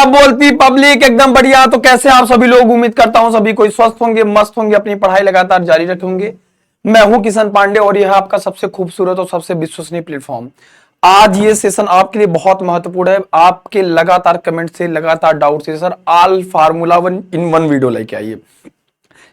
क्या बोलती पब्लिक? एकदम बढ़िया। तो कैसे आप सभी लोग? उम्मीद करता हूं सभी कोई स्वस्थ होंगे, मस्त होंगे, अपनी पढ़ाई लगातार जारी रखेंगे। मैं हूं किशन पांडे और यह आपका सबसे खूबसूरत और सबसे विश्वसनीय प्लेटफॉर्म। आज ये सेशन आपके लिए बहुत महत्वपूर्ण है। आपके लगातार कमेंट से, लगातार डाउट से sir all formula one in one video लेके आइए।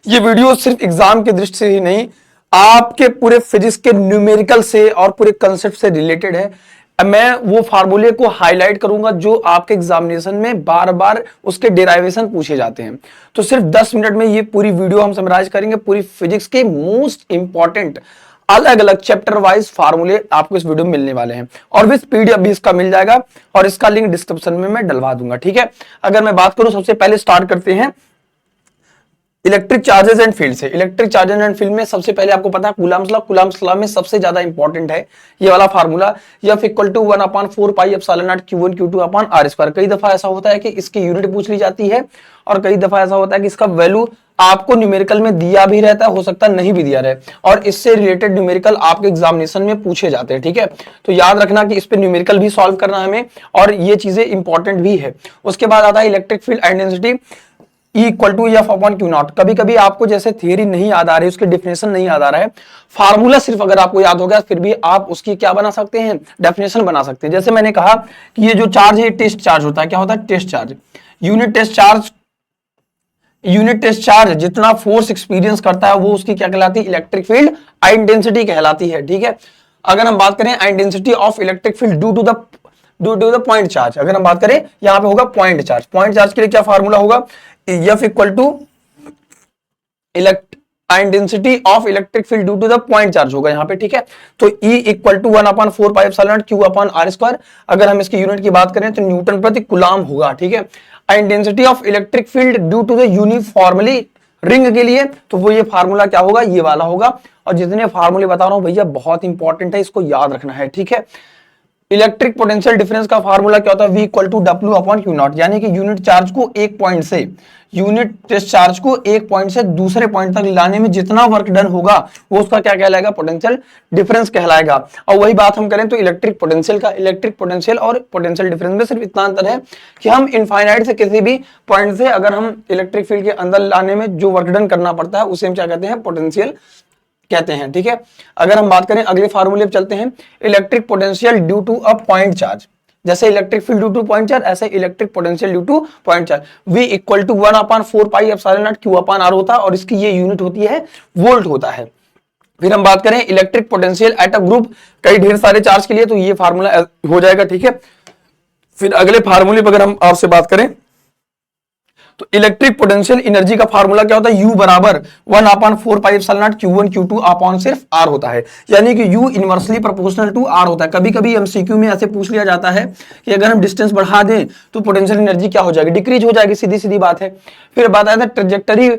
ये वीडियो सिर्फ एग्जाम की दृष्टि से ही नहीं, आपके पूरे फिजिक्स के न्यूमेरिकल से और पूरे कंसेप्ट से रिलेटेड है। मैं वो फार्मूले को हाईलाइट करूंगा जो आपके एग्जामिनेशन में बार बार उसके डेराइवेशन पूछे जाते हैं। तो सिर्फ 10 मिनट में ये पूरी वीडियो हम समराइज करेंगे। पूरी फिजिक्स के मोस्ट इंपॉर्टेंट अलग अलग चैप्टर वाइज फार्मूले आपको इस वीडियो में मिलने वाले हैं और विद पीडीएफ भी इसका मिल जाएगा और इसका लिंक डिस्क्रिप्शन में मैं डलवा दूंगा। ठीक है, अगर मैं बात करूं, सबसे पहले स्टार्ट करते हैं इलेक्ट्रिक चार्जेस एंड फील्ड से। इलेक्ट्रिक चार्जेस एंड फील्ड में सबसे पहले आपको पता है कूलम्ब्स लॉ। कूलम्ब्स लॉ में सबसे ज्यादा इंपॉर्टेंट है ये वाला formula, F equal to 1/4 pi epsilon not Q1 Q2 upon R square. कई दफा ऐसा होता है कि इसकी यूनिट पूछ ली जाती है और कई दफा ऐसा होता है कि इसका वैल्यू आपको न्यूमेरिकल में दिया भी रहता है, हो सकता है नहीं भी दिया रहे, और इससे रिलेटेड न्यूमेरिकल आपके एग्जामिनेशन में पूछे जाते हैं। ठीक है, तो याद रखना कि इस पे न्यूमेरिकल भी सॉल्व करना है हमें और ये चीजें इंपॉर्टेंट भी है। उसके बाद आता है electric field intensity E equal to F upon Q not. कभी कभी आपको जैसे थियरी नहीं याद आ रही, उसकी डेफिनेशन नहीं याद आ रहा है, फार्मूला सिर्फ अगर आपको याद हो गया फिर भी आप उसकी क्या बना सकते हैं, डेफिनेशन बना सकते हैं। जैसे मैंने कहा कि ये जो चार्ज है टेस्ट चार्ज होता है। क्या होता है? Test charge. Unit test charge जितना फोर्स एक्सपीरियंस करता है वो उसकी क्या कहलाती है? इलेक्ट्रिक फील्ड इंटेंसिटी कहलाती है। ठीक है, अगर हम बात करें intensity of electric field due to the point charge, अगर हम बात करें यहां पे होगा पॉइंट चार्ज। पॉइंट चार्ज के लिए क्या फार्मूला होगा? F equal to intensity of electric field due to the point charge होगा यहाँ पे। ठीक है, तो E equal to 1/4 pi epsilon Q upon R square. अगर हम इसकी यूनिट की बात करें तो न्यूटन प्रति कूलम्ब होगा। ठीक है, intensity of electric field due to the uniformly ring के लिए तो वो ये फार्मूला क्या होगा? ये वाला होगा। और जितने फार्मूले बता रहा हूं भैया बहुत इंपॉर्टेंट है, इसको याद रखना है। ठीक है, इलेक्ट्रिक पोटेंशियल डिफरेंस का फार्मूला क्या होता है? V equal to W upon Q not. यानी कि यूनिट चार्ज को एक पॉइंट से, यूनिट टेस्ट चार्ज को एक पॉइंट से दूसरे पॉइंट तक लाने में जितना वर्क डन होगा वो उसका क्या कहलाएगा? पोटेंशियल डिफरेंस कहलाएगा। और वही बात हम करें तो इलेक्ट्रिक पोटेंशियल का, इलेक्ट्रिक पोटेंशियल और पोटेंशियल डिफरेंस में सिर्फ इतना अंतर है कि हम इनफाइनाइट से किसी भी पॉइंट से अगर हम इलेक्ट्रिक फील्ड के अंदर लाने में जो वर्क डन करना पड़ता है उसे हम क्या कहते हैं? पोटेंशियल कहते हैं। ठीक है, अगर हम बात करें अगले फार्मूले पे चलते हैं, electric potential due to a point charge. जैसे electric field due to point charge, ऐसे electric potential due to point charge. V equal to 1/4 pi epsilon naught Q upon R होता है और इसकी ये यूनिट होती है वोल्ट होता है। फिर हम बात करें electric potential at a group, कई ढेर सारे चार्ज के लिए, तो ये फार्मूला हो जाएगा। ठीक है, फिर अगले फार्मूले पर अगर हम आपसे बात करें तो इलेक्ट्रिक पोटेंशियल एनर्जी का फार्मूला क्या होता है? U बराबर 1/4 pi epsilon not Q1 Q2 upon सिर्फ R होता है। यानी कि U inversely proportional to R होता है। कभी कभी एमसीक्यू में ऐसे पूछ लिया जाता है कि अगर हम डिस्टेंस बढ़ा दें तो पोटेंशियल एनर्जी क्या हो जाएगी? डिक्रीज हो जाएगी, सीधी सीधी बात है। फिर बात आता है trajectory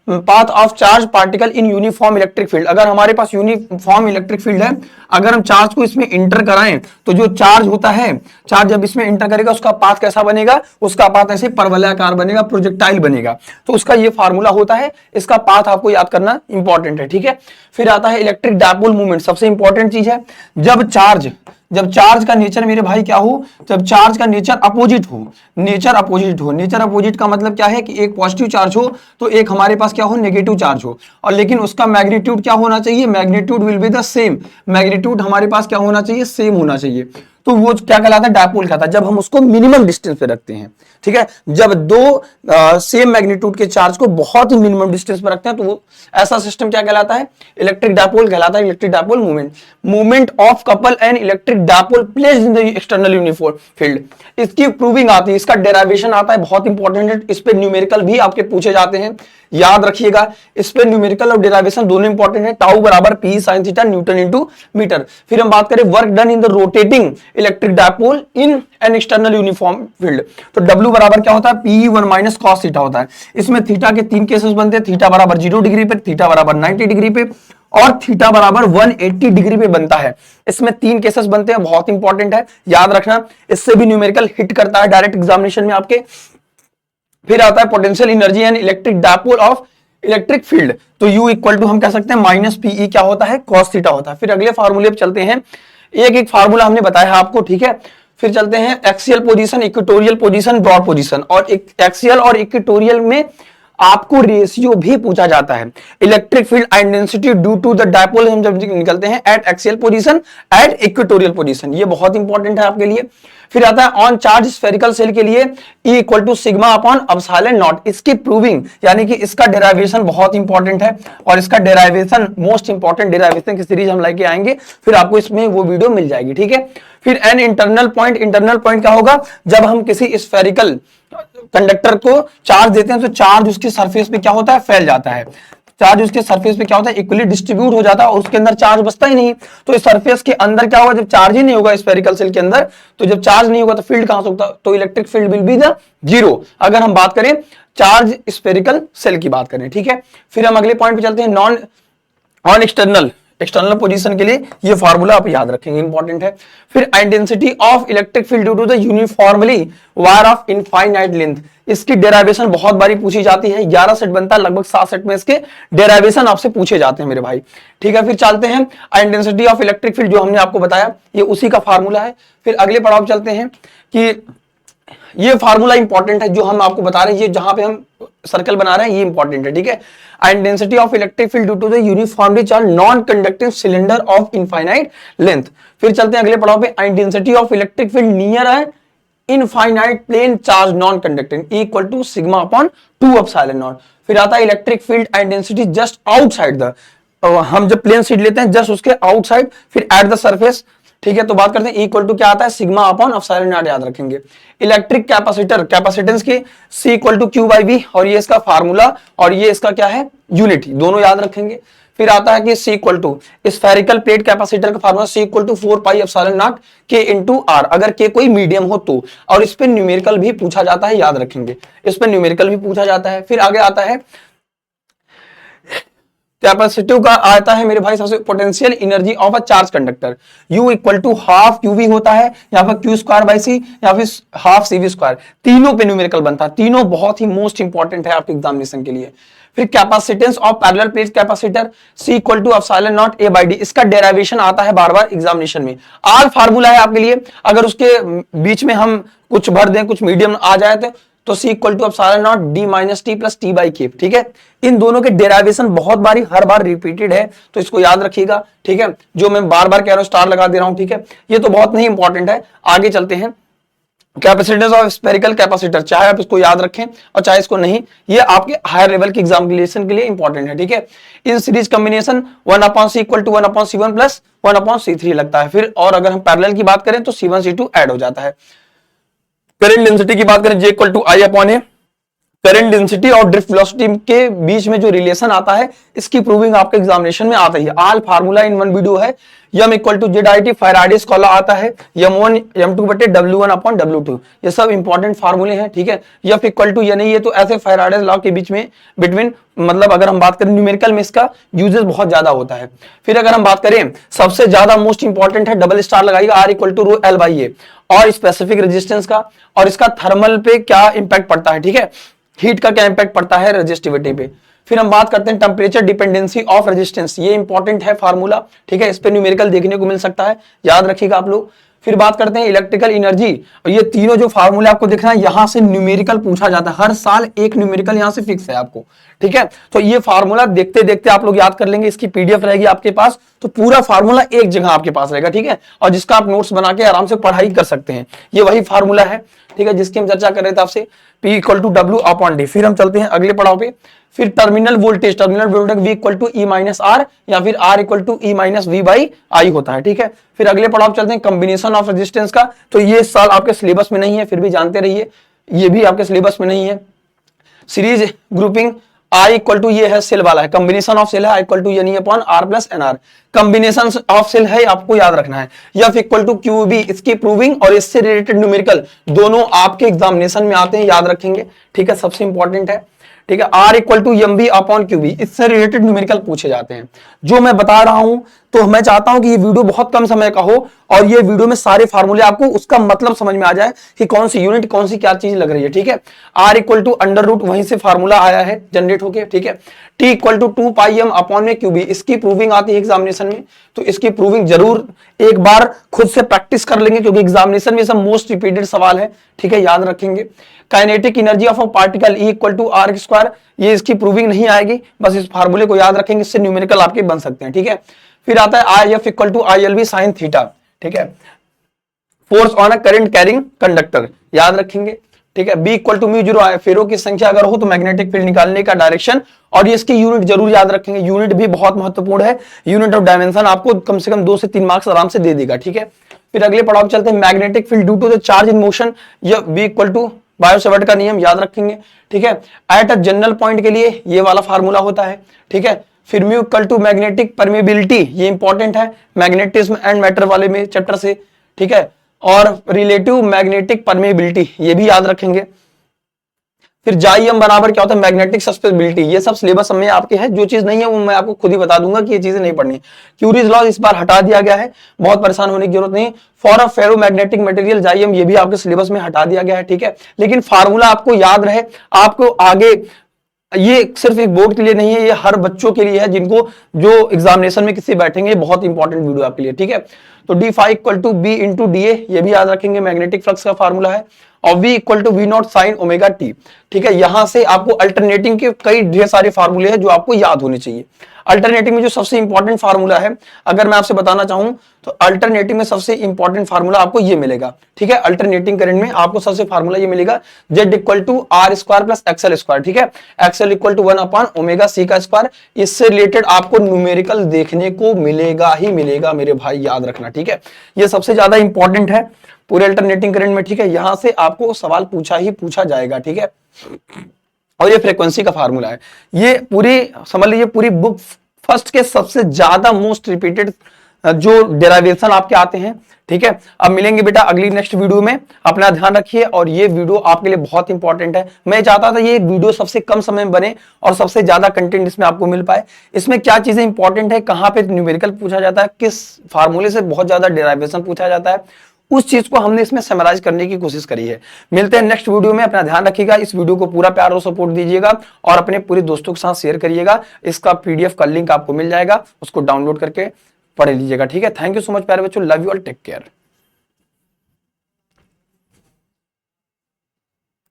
path of charge particle in uniform electric field. अगर हमारे पास यूनिफॉर्म इलेक्ट्रिक फील्ड है, अगर हम चार्ज को इसमें इंटर कराएं तो जो चार्ज होता है, चार्ज जब इसमें इंटर करेगा उसका पाथ कैसा बनेगा? उसका पाथ ऐसे परवलयाकार बनेगा, प्रोजेक्टाइल बनेगा। तो उसका ये फार्मूला होता है, इसका पाथ आपको याद करना इंपॉर्टेंट है। ठीक है, फिर आता है इलेक्ट्रिक डायपोल मूवमेंट, सबसे इंपॉर्टेंट चीज है। जब चार्ज का नेचर मेरे भाई क्या हो? जब चार्ज का नेचर अपोजिट हो, नेचर अपोजिट का मतलब क्या है कि एक पॉजिटिव चार्ज हो तो एक हमारे पास क्या हो? नेगेटिव चार्ज हो, और लेकिन उसका मैग्नीट्यूड क्या होना चाहिए? Magnitude will be the same. Magnitude हमारे पास क्या होना चाहिए? सेम होना चाहिए। तो वो क्या कहलाता है? डायपोल कहलाता है, जब हम उसको मिनिमम डिस्टेंस पे रखते हैं। ठीक है, जब दो सेम मैग्नीट्यूड के चार्ज को बहुत ही मिनिमम डिस्टेंस पर रखते हैं तो वो ऐसा सिस्टम क्या कहलाता है? इलेक्ट्रिक डायपोल कहलाता है। Electric dipole movement of couple and electric dipole placed in the external uniform field, इसकी प्रूविंग आती है, इसका डेरिवेशन आता है, बहुत इंपॉर्टेंट है। इस पे न्यूमेरिकल भी आपके पूछे जाते हैं, याद रखिएगा। इस पे न्यूमेरिकल और डेरिवेशन दोनों इंपॉर्टेंट है। टाउ बराबर P sin theta newton into metre. फिर हम बात करें work done in the rotating electric dipole in an external uniform field, तो W बराबर क्या होता है? Pe1 माइनस cos थीटा होता है। इसमें थीटा के 3 केसेस बनते हैं, थीटा बराबर 0 डिग्री पे, थीटा बराबर 90 डिग्री पे और थीटा बराबर 180 डिग्री पे बनता है। इसमें 3 केसेस बनते हैं, बहुत इंपॉर्टेंट है, याद रखना। इससे भी न्यूमेरिकल हिट करता है डायरेक्ट एग्जामिनेशन में आपके। फिर आता है potential energy and electric dipole of electric field, तो U इक्वल टू हम कह सकते हैं माइनस PE क्या होता है? cos थीटा होता है। फिर अगले फार्मूले पे चलते हैं, एक एक फार्मूला हमने बताया आपको। ठीक है, फिर चलते हैं axial position, equatorial position, broad position. और एक्सियल और इक्वेटोरियल में आपको रेशियो भी पूछा जाता है। Electric field and density due to the dipole हम जब निकलते हैं at axial position, at equatorial position, ये बहुत इंपॉर्टेंट है आपके लिए। फिर आता है ऑन चार्ज स्फेरिकल सेल के लिए E equal to sigma upon epsilon not. इसकी प्रूविंग यानी कि इसका डेरिवेशन बहुत इंपॉर्टेंट है, और इसका डेरिवेशन मोस्ट इंपॉर्टेंट डेरिवेशन की सीरीज हम लेके आएंगे, फिर आपको इसमें वो वीडियो मिल जाएगी, ठीक है। फिर an internal point, internal point क्या होगा, जब हम किसी स्फेरिकल कंडक्टर को चार्ज देते हैं तो चार्ज उसकी सरफेस पे क्या होता है, फैल जाता है। चार्ज उसके सरफेस पे क्या होता है, इक्वली डिस्ट्रीब्यूट हो जाता है, और उसके अंदर चार्ज बचता ही नहीं। तो इस सरफेस के अंदर क्या होगा, जब चार्ज ही नहीं होगा स्फेरिकल सेल के अंदर, तो जब चार्ज नहीं होगा तो फील्ड कहां से होगा, तो electric field will be the zero, अगर हम बात करें चार्ज स्फेरिकल सेल की बात करें, ठीक है। फिर हम अगले पॉइंट पे चलते हैं, नॉन ऑन एक्सटर्नल पोजीशन के लिए ये फार्मूला आप याद रखेंगे, इंपॉर्टेंट है। फिर intensity of electric field due to the uniformly wire of infinite length, इसकी डेरिवेशन बहुत बारी पूछी जाती है। 11 सेट बनता है, लगभग 7 सेट में इसके डेरिवेशन आपसे पूछे जाते हैं मेरे भाई, ठीक है। फिर चलते हैं इंटेंसिटी ऑफ इलेक्ट्रिक फील्ड, जो हमने आपको बताया ये उसी का फार्मूला है। फिर अगले पड़ाव चलते हैं कि ये फार्मूला इंपॉर्टेंट है जो हम आपको बता रहे हैं, ये जहां पे हम सर्कल बना रहे हैं ये इंपॉर्टेंट है, ठीक है। And density of electric field due to the uniformly charge non conducting cylinder of infinite length. फिर चलते हैं अगले पड़ाव पे, and density of electric field near है infinite plane charge non conducting equal to sigma upon 2 epsilon naught. फिर आता है electric field and density just outside the, हम जब प्लेन शीट लेते हैं जस्ट उसके आउटसाइड, फिर एट द सरफेस, ठीक है। तो बात करते हैं इक्वल टू क्या आता है, सिग्मा अपॉन एप्सिलॉन नॉट, याद रखेंगे। इलेक्ट्रिक कैपेसिटर, कैपेसिटेंस की C equal to Q by V, और ये इसका फार्मूला और ये इसका क्या है, यूनिट, दोनों याद रखेंगे। फिर आता है कि C equal to spherical plate capacitor का formula C equal to 4 pi epsilon naught K into R, अगर K कोई मीडियम हो तो, और इस पे न्यूमेरिकल भी पूछा जाता है, याद रखेंगे, इस पे न्यूमेरिकल भी पूछा जाता है। फिर आगे आता है कैपेसिटिव का, आता है मेरे भाई सबसे potential energy of a charge conductor, U equal to half QV होता है, या फिर Q स्क्वायर बाई C, या फिर हाफ CV स्क्वायर, तीनों पे न्यूमेरिकल बनता है, तीनों बहुत ही मोस्ट इंपॉर्टेंट है आपके एग्जामिनेशन के लिए। फिर capacitance of parallel plate capacitor C equal to epsilon not A by D, इसका डेरिवेशन आता है बार बार एग्जामिनेशन में, R फार्मूला है आपके लिए, अगर उसके बीच में हम कुछ भर दें, कुछ मीडियम आ जाए तो C equal to epsilon not D minus T plus T by K, ठीक है। इन दोनों के डेरिवेशन बहुत बारी हर बार रिपीटेड है, तो इसको याद रखिएगा, ठीक है। जो मैं बार बार कह रहा हूं स्टार लगा दे रहा हूं, ठीक है, ये तो बहुत नहीं इंपॉर्टेंट है। आगे चलते हैं, कैपेसिटेंस ऑफ स्फेरिकल कैपेसिटर, चाहे आप इसको याद रखें और चाहे इसको नहीं, ये आपके हायर लेवल के एग्जामिनेशन के लिए इंपॉर्टेंट है, ठीक है। In series combination 1/C equal to 1/C1 plus 1/C3 लगता है। फिर और अगर हम पैरेलल की बात करें तो C1 C2 ऐड हो जाता है। करंट डेंसिटी की बात करें J equal to I upon A, current density और ड्रिफ्ट वेलोसिटी के बीच में जो रिलेशन आता है, इसकी प्रूविंग आपके एग्जामिनेशन में आता है। All formula in one video है, M equal to ZIT Faraday's कॉला आता है, M1 M2 बटे W1 अपॉन W2, ये सब इंपॉर्टेंट फार्मूले हैं, ठीक है। F इक्वल टू ये नहीं, ये तो ऐसे फैराडेस लॉ के बीच में बिटवीन, मतलब अगर हम बात करें न्यूमेरिकल में इसका यूजेस बहुत ज्यादा होता है। फिर अगर हम बात करें सबसे ज्यादा मोस्ट इंपॉर्टेंट है, डबल स्टार लगाइएगा, R equal to rho L by A, और स्पेसिफिक रेजिस्टेंस का, और इसका थर्मल पे क्या इंपैक्ट पड़ता है, ठीक है, हीट का क्या इंपैक्ट पड़ता है रेजिस्टिविटी पे। फिर हम बात करते हैं टेम्परेचर डिपेंडेंसी ऑफ रेजिस्टेंस, ये इंपॉर्टेंट है फार्मूला, ठीक है, इस पे न्यूमेरिकल देखने को मिल सकता है, याद रखिएगा आप लोग। फिर बात करते हैं इलेक्ट्रिकल एनर्जी, और ये तीनों जो फार्मूले आपको दिख रहा है यहां से न्यूमेरिकल पूछा जाता है, हर साल एक न्यूमेरिकल यहां से फिक्स है आपको, ठीक है। तो ये फार्मूला देखते देखते आप लोग याद कर लेंगे, इसकी PDF रहेगी आपके पास, तो पूरा फार्मूला एक जगह आपके पास रहेगा, ठीक है, और जिसका आप नोट्स बना के आराम से पढ़ाई कर सकते हैं। ये वही फार्मूला है, ठीक है, जिसकी हम चर्चा कर रहे थे आपसे, P equal to W upon D। फिर हम चलते हैं अगले पड़ाव पे, फिर terminal voltage V equal to E minus R, या फिर R equal to E minus V by I होता है, ठीक है। फिर अगले पड़ाव चलते हैं कॉम्बिनेशन ऑफ रेजिस्टेंस का, तो ये इस साल आपके सिलेबस में नहीं है, फिर भी जानते रहिए, ये भी आपके सिलेबस में नहीं है। Series grouping I equal to ये है सेल वाला है, कॉम्बिनेशन ऑफ सेल है I इक्वल टू ये नहीं upon R plus NR, combination of cell है, आपको याद रखना है। F इक्वल टू QB, इसकी प्रूविंग और इससे रिलेटेड न्यूमेरिकल दोनों आपके एग्जामिनेशन में आते हैं, याद रखेंगे, ठीक है, सबसे इंपॉर्टेंट है। ठीक है। R equal to m B upon q B, इससे रिलेटेड न्यूमेरिकल पूछे जाते हैं। जो मैं बता रहा हूं तो मैं चाहता हूं कि ये वीडियो बहुत कम समय का हो और ये वीडियो में सारे फार्मूले आपको उसका मतलब समझ में आ जाए कि कौन सी यूनिट कौन सी क्या चीज लग रही है। ठीक है। R equal to under root, वहीं से फार्मूला आया है जनरेट होके। ठीक है। T equal to 2 pi m upon में क्यू बी, इसकी प्रूविंग आती है एग्जामिनेशन में, तो इसकी प्रूविंग जरूर एक बार खुद से प्रैक्टिस कर लेंगे क्योंकि एग्जामिनेशन में सब मोस्ट रिपीटेड सवाल है। ठीक है, याद रखेंगे। Kinetic energy of a particle E equal to r square, ये इसकी प्रूविंग नहीं आएगी, बस इस फार्मूले को याद रखेंगे, इससे न्यूमेरिकल आपके बन सकते हैं। ठीक है। फिर आता है I F equal to I L B sine theta. ठीक है। Force on a current carrying conductor, याद रखेंगे। ठीक है। B equal to mu zero, फेरों की संख्या अगर हो तो मैग्नेटिक फील्ड निकालने का डायरेक्शन, और ये इसकी यूनिट जरूर याद रखेंगे, यूनिट भी बहुत महत्वपूर्ण है। यूनिट ऑफ डायमेंशन आपको कम से कम 2 से 3 मार्क्स आराम से दे देगा। ठीक है। फिर अगले पड़ाव चलते हैं, magnetic field due to the charge in motion, या बी इक्वल टू बायो-सेवर्ट का नियम याद रखेंगे। ठीक है। एट अ जनरल पॉइंट के लिए ये वाला फार्मूला होता है। ठीक है। फिर mu equal to magnetic permeability, ये इंपॉर्टेंट है मैग्नेटिज्म एंड मैटर वाले में चैप्टर से। ठीक है। और रिलेटिव मैग्नेटिक परमेबिलिटी, ये भी याद रखेंगे। फिर जाई एम बराबर क्या होता है, मैग्नेटिक सस्पेंसिबिलिटी, ये सब सिलेबस में आपके है। जो चीज नहीं है वो मैं आपको खुद ही बता दूंगा कि ये चीजें नहीं पढ़नी। क्यूरीज लॉ इस बार हटा दिया गया है, बहुत परेशान होने की जरूरत नहीं। फॉर अ फेरोमैग्नेटिक मटेरियल जाई एम, ये भी आपके सिलेबस में हटा दिया गया है। ठीक है। लेकिन फार्मूला आपको याद रहे, आपको आगे, ये सिर्फ एक बोर्ड के लिए नहीं है, ये हर बच्चों के लिए है जिनको जो एग्जामिनेशन में किसी बैठेंगे, बहुत इंपॉर्टेंट वीडियो आपके लिए। ठीक है। तो d phi equal to B into d A, ये भी याद रखेंगे, मैग्नेटिक फ्लक्स का फार्मूला है। और v equal to v not sine omega t. ठीक है। यहां से आपको अल्टरनेटिंग के कई ढेर सारे फार्मूले हैं जो आपको याद होने चाहिए। अल्टरनेटिंग में जो सबसे इंपॉर्टेंट फार्मूला है, अगर मैं आपसे बताना चाहूं तो अल्टरनेटिंग में सबसे इंपॉर्टेंट फार्मूला आपको ये मिलेगा। ठीक है। अल्टरनेटिंग करंट में आपको सबसे फार्मूला ये मिलेगा, z equal to r square plus XL square. ठीक है। XL equal to 1 upon omega C का स्क्वायर। इससे रिलेटेड आपको न्यूमेरिकल देखने को मिलेगा ही मिलेगा मेरे भाई, याद रखना। ठीक है। ये सबसे ज्यादा इंपॉर्टेंट है पूरे अल्टरनेटिंग करंट में। ठीक है। यहां से आपको सवाल पूछा ही पूछा जाएगा। ठीक है। और ये फ्रीक्वेंसी का फार्मूला है, ये पूरी समझ लीजिए पूरी बुक फर्स्ट के सबसे ज्यादा मोस्ट रिपीटेड जो डेरिवेशन आपके आते हैं। ठीक है। अब मिलेंगे बेटा अगली नेक्स्ट वीडियो में, अपना ध्यान रखिए। और ये वीडियो आपके लिए बहुत इंपॉर्टेंट है, मैं चाहता था ये वीडियो सबसे कम समय में बने और सबसे ज्यादा कंटेंट इसमें आपको मिल पाए। इसमें क्या चीजें इंपॉर्टेंट है, कहां पे न्यूमेरिकल पूछा जाता है, किस फार्मूले से बहुत ज्यादा डेरिवेशन पूछा जाता है, उस चीज को हमने इसमें समराइज करने की कोशिश करी है। मिलते हैं नेक्स्ट वीडियो में, अपना ध्यान रखिएगा। इस वीडियो को पूरा प्यार और सपोर्ट दीजिएगा और अपने पूरे दोस्तों के साथ शेयर करिएगा। इसका पीडीएफ का लिंक आपको मिल जाएगा, उसको डाउनलोड करके पढ़ लीजिएगा। ठीक है। थैंक यू सो मच प्यारे बच्चों, love you all, take care.